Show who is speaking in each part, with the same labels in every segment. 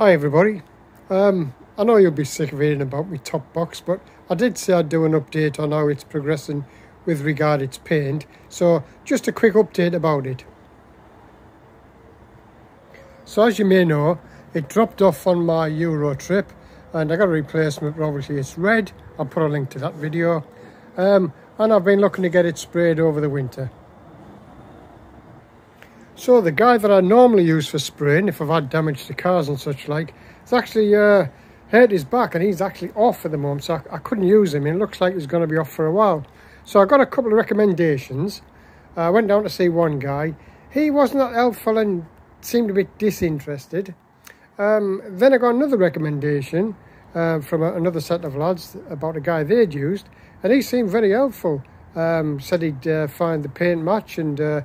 Speaker 1: Hi everybody. I know you'll be sick of hearing about my top box, but I did say I'd do an update on how it's progressing with regard to its paint. So just a quick update about it. So as you may know, it dropped off on my Euro trip and I got a replacement, but obviously it's red. I'll put a link to that video. And I've been looking to get it sprayed over the winter. So the guy that I normally use for spraying, if I've had damage to cars and such like, it's actually hurt his back and he's actually off at the moment, so I couldn't use him. It looks like he's going to be off for a while. So I got a couple of recommendations. I went down to see one guy. He wasn't that helpful and seemed a bit disinterested. Then I got another recommendation from another set of lads about a guy they'd used, and he seemed very helpful. Said he'd find the paint match and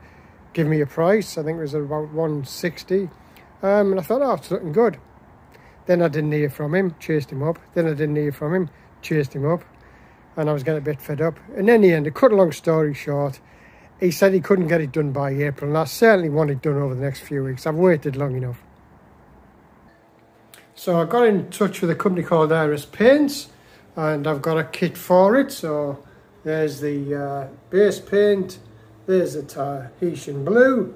Speaker 1: give me a price. I think it was about 160, and I thought, oh, it's looking good. Then I didn't hear from him, chased him up. Then I didn't hear from him, chased him up, and I was getting a bit fed up. And in the end, to cut a long story short, he said he couldn't get it done by April, and I certainly want it done over the next few weeks. I've waited long enough. So I got in touch with a company called Iris Paints, and I've got a kit for it. So there's the base paint, there's the Tahitian blue,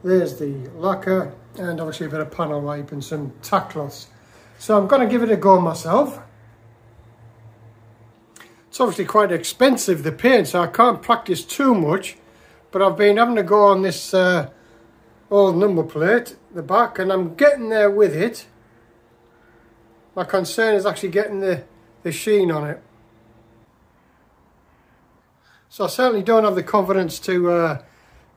Speaker 1: there's the lacquer, and obviously a bit of panel wipe and some tack cloths. So I'm going to give it a go myself. It's obviously quite expensive, the paint, so I can't practice too much, but I've been having to go on this old number plate, the back, and I'm getting there with it. My concern is actually getting the sheen on it. So I certainly don't have the confidence to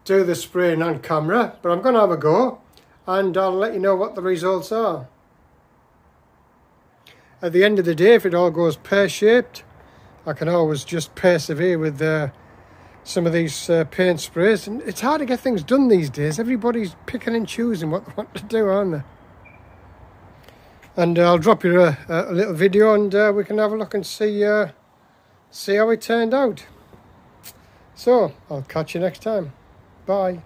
Speaker 1: do the spraying on camera, but I'm going to have a go and I'll let you know what the results are. At the end of the day, if it all goes pear-shaped, I can always just persevere with some of these paint sprays. And it's hard to get things done these days. Everybody's picking and choosing what they want to do, aren't they? And I'll drop you a little video and we can have a look and see how it turned out. So, I'll catch you next time. Bye.